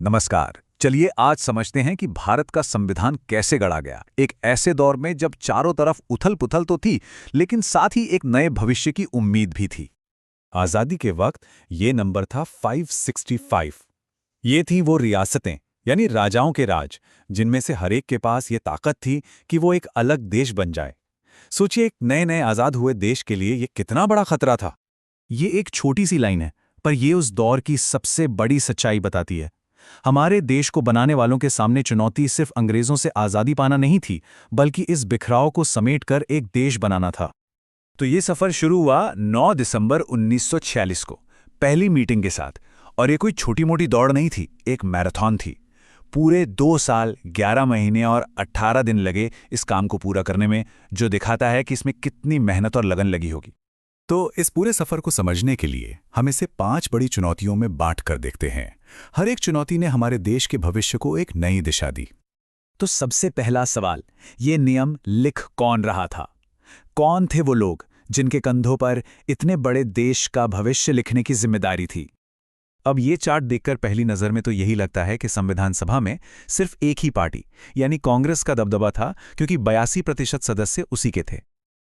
नमस्कार। चलिए आज समझते हैं कि भारत का संविधान कैसे गढ़ा गया। एक ऐसे दौर में जब चारों तरफ उथल-पुथल तो थी, लेकिन साथ ही एक नए भविष्य की उम्मीद भी थी। आज़ादी के वक्त ये नंबर था 565। ये थी वो रियासतें, यानी राजाओं के राज, जिनमें से हर एक के पास ये ताकत थी कि वो एक अलग देश बन जाए। सोचिए, एक नए नए आज़ाद हुए देश के लिए ये कितना बड़ा खतरा था। ये एक छोटी सी लाइन है, पर ये उस दौर की सबसे बड़ी सच्चाई बताती है। हमारे देश को बनाने वालों के सामने चुनौती सिर्फ अंग्रेजों से आज़ादी पाना नहीं थी, बल्कि इस बिखराव को समेटकर एक देश बनाना था। तो ये सफर शुरू हुआ 9 दिसंबर 1946 को पहली मीटिंग के साथ। और ये कोई छोटी-मोटी दौड़ नहीं थी, एक मैराथन थी। पूरे 2 साल, 11 महीने और 18 दिन लगे इस काम को पूरा करने में, जो दिखाता है कि इसमें कितनी मेहनत और लगन लगी होगी। तो इस पूरे सफर को समझने के लिए हम इसे 5 बड़ी चुनौतियों में बांट कर देखते हैं। हर एक चुनौती ने हमारे देश के भविष्य को एक नई दिशा दी। तो सबसे पहला सवाल, ये नियम लिख कौन रहा था? कौन थे वो लोग जिनके कंधों पर इतने बड़े देश का भविष्य लिखने की जिम्मेदारी थी? अब ये चार्ट देखकर पहली नज़र में तो यही लगता है कि संविधान सभा में सिर्फ एक ही पार्टी, यानी कांग्रेस का दबदबा था, क्योंकि 82% सदस्य उसी के थे।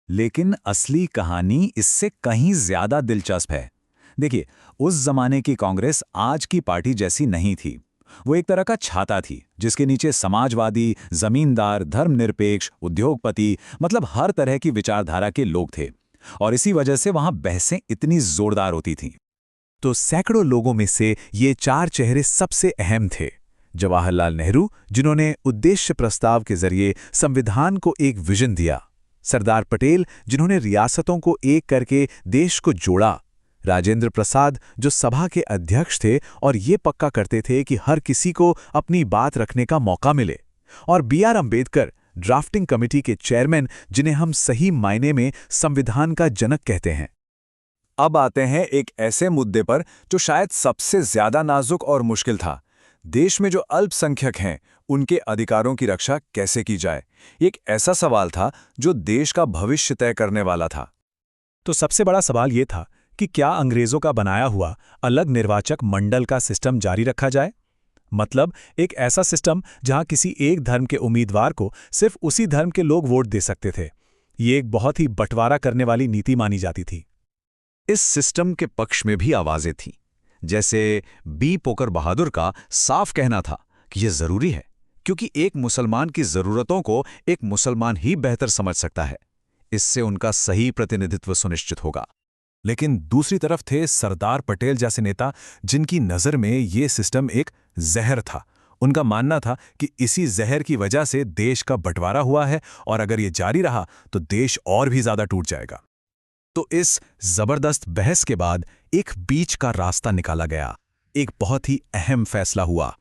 लेकिन असली कहानी इससे कहीं ज्यादा दिलचस्प है। देखिए, उस जमाने की कांग्रेस आज की पार्टी जैसी नहीं थी। वो एक तरह का छाता थी, जिसके नीचे समाजवादी, जमींदार, धर्मनिरपेक्ष, उद्योगपति, मतलब हर तरह की विचारधारा के लोग थे। और इसी वजह से वहां बहसें इतनी जोरदार होती थीं। तो सैकड़ों लोगों में से ये 4 चेहरे सबसे अहम थे। जवाहरलाल नेहरू, जिन्होंने उद्देश्य प्रस्ताव के जरिए संविधान को एक विजन दिया। सरदार पटेल, जिन्होंने रियासतों को एक करके देश को जोड़ा। राजेंद्र प्रसाद, जो सभा के अध्यक्ष थे और ये पक्का करते थे कि हर किसी को अपनी बात रखने का मौका मिले। और बी.आर. अम्बेडकर, ड्राफ्टिंग कमेटी के चेयरमैन, जिन्हें हम सही मायने में संविधान का जनक कहते हैं। अब आते हैं एक ऐसे मुद्दे पर जो शायद सबसे ज्यादा नाजुक और मुश्किल था। देश में जो अल्पसंख्यक हैं, उनके अधिकारों की रक्षा कैसे की जाए? एक ऐसा सवाल था जो देश का भविष्य तय करने वाला था। तो सबसे बड़ा सवाल ये था कि क्या अंग्रेजों का बनाया हुआ अलग निर्वाचक मंडल का सिस्टम जारी रखा जाए? मतलब एक ऐसा सिस्टम जहां किसी एक धर्म के उम्मीदवार को सिर्फ उसी धर्म के लोग वोट दे सकते थे। ये एक बहुत ही बंटवारा करने वाली नीति मानी जाती थी। इस सिस्टम के पक्ष में भी आवाजें थीं। जैसे बी पोकर बहादुर का साफ कहना था कि यह जरूरी है, क्योंकि एक मुसलमान की जरूरतों को एक मुसलमान ही बेहतर समझ सकता है। इससे उनका सही प्रतिनिधित्व सुनिश्चित होगा। लेकिन दूसरी तरफ थे सरदार पटेल जैसे नेता, जिनकी नज़र में ये सिस्टम एक जहर था। उनका मानना था कि इसी जहर की वजह से देश का बंटवारा हुआ है, और अगर ये जारी रहा तो देश और भी ज्यादा टूट जाएगा। तो इस जबरदस्त बहस के बाद एक बीच का रास्ता निकाला गया। एक बहुत ही अहम फैसला हुआ।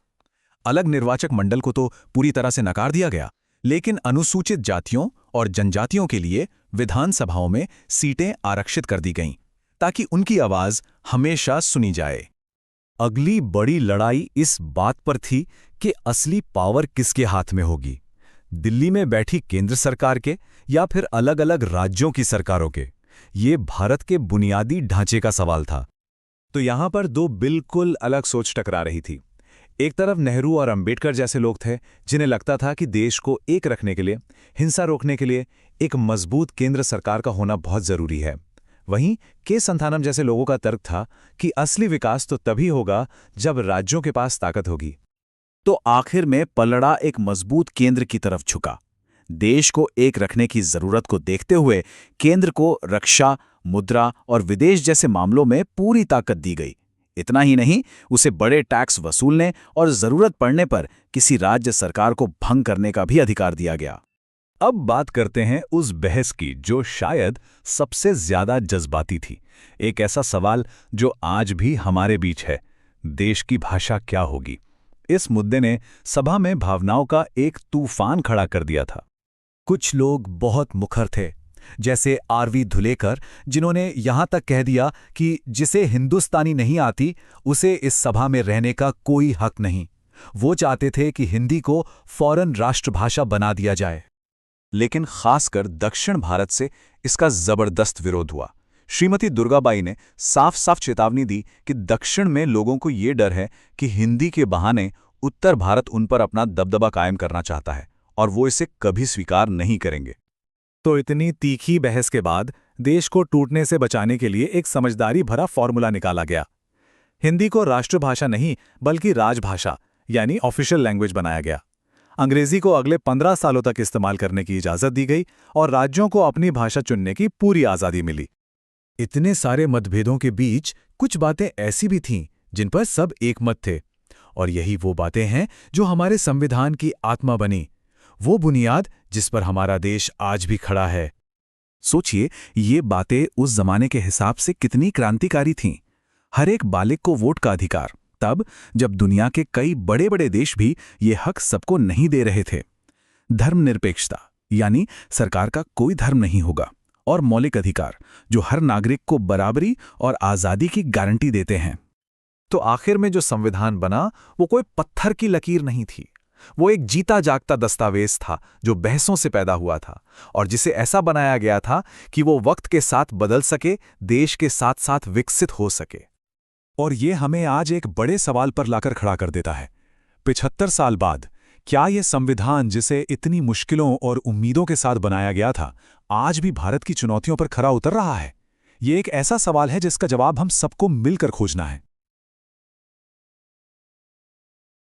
अलग निर्वाचक मंडल को तो पूरी तरह से नकार दिया गया, लेकिन अनुसूचित जातियों और जनजातियों के लिए विधानसभाओं में सीटें आरक्षित कर दी गईं, ताकि उनकी आवाज हमेशा सुनी जाए। अगली बड़ी लड़ाई इस बात पर थी कि असली पावर किसके हाथ में होगी, दिल्ली में बैठी केंद्र सरकार के या फिर अलग-अलग राज्यों की सरकारों के। ये भारत के बुनियादी ढांचे का सवाल था। तो यहां पर दो बिल्कुल अलग सोच टकरा रही थी। एक तरफ नेहरू और अंबेडकर जैसे लोग थे, जिन्हें लगता था कि देश को एक रखने के लिए, हिंसा रोकने के लिए एक मजबूत केंद्र सरकार का होना बहुत जरूरी है। वहीं के संथानम जैसे लोगों का तर्क था कि असली विकास तो तभी होगा जब राज्यों के पास ताकत होगी। तो आखिर में पलड़ा एक मजबूत केंद्र की तरफ झुका। देश को एक रखने की जरूरत को देखते हुए केंद्र को रक्षा, मुद्रा और विदेश जैसे मामलों में पूरी ताकत दी गई। इतना ही नहीं, उसे बड़े टैक्स वसूलने और जरूरत पड़ने पर किसी राज्य सरकार को भंग करने का भी अधिकार दिया गया। अब बात करते हैं उस बहस की जो शायद सबसे ज्यादा जज्बाती थी। एक ऐसा सवाल जो आज भी हमारे बीच है, देश की भाषा क्या होगी? इस मुद्दे ने सभा में भावनाओं का एक तूफान खड़ा कर दिया था। कुछ लोग बहुत मुखर थे, जैसे आर.वी. धुलेकर, जिन्होंने यहां तक कह दिया कि जिसे हिंदुस्तानी नहीं आती उसे इस सभा में रहने का कोई हक नहीं। वो चाहते थे कि हिंदी को फौरन राष्ट्रभाषा बना दिया जाए। लेकिन खासकर दक्षिण भारत से इसका जबरदस्त विरोध हुआ। श्रीमती दुर्गाबाई ने साफ साफ चेतावनी दी कि दक्षिण में लोगों को ये डर है कि हिंदी के बहाने उत्तर भारत उन पर अपना दबदबा कायम करना चाहता है और वो इसे कभी स्वीकार नहीं करेंगे। तो इतनी तीखी बहस के बाद देश को टूटने से बचाने के लिए एक समझदारी भरा फॉर्मूला निकाला गया। हिंदी को राष्ट्रभाषा नहीं बल्कि राजभाषा यानी ऑफिशियल लैंग्वेज बनाया गया। अंग्रेजी को अगले 15 सालों तक इस्तेमाल करने की इजाजत दी गई और राज्यों को अपनी भाषा चुनने की पूरी आज़ादी मिली। इतने सारे मतभेदों के बीच कुछ बातें ऐसी भी थीं जिन पर सब एकमत थे, और यही वो बातें हैं जो हमारे संविधान की आत्मा बनी, वो बुनियाद जिस पर हमारा देश आज भी खड़ा है। सोचिए, ये बातें उस जमाने के हिसाब से कितनी क्रांतिकारी थीं। हर एक बालिग को वोट का अधिकार, तब जब दुनिया के कई बड़े बड़े देश भी ये हक सबको नहीं दे रहे थे। धर्मनिरपेक्षता यानी सरकार का कोई धर्म नहीं होगा, और मौलिक अधिकार जो हर नागरिक को बराबरी और आज़ादी की गारंटी देते हैं। तो आखिर में जो संविधान बना वो कोई पत्थर की लकीर नहीं थी, वो एक जीता जागता दस्तावेज था जो बहसों से पैदा हुआ था और जिसे ऐसा बनाया गया था कि वो वक्त के साथ बदल सके, देश के साथ साथ विकसित हो सके। और ये हमें आज एक बड़े सवाल पर लाकर खड़ा कर देता है। 75 साल बाद क्या ये संविधान जिसे इतनी मुश्किलों और उम्मीदों के साथ बनाया गया था, आज भी भारत की चुनौतियों पर खरा उतर रहा है? ये एक ऐसा सवाल है जिसका जवाब हम सबको मिलकर खोजना है।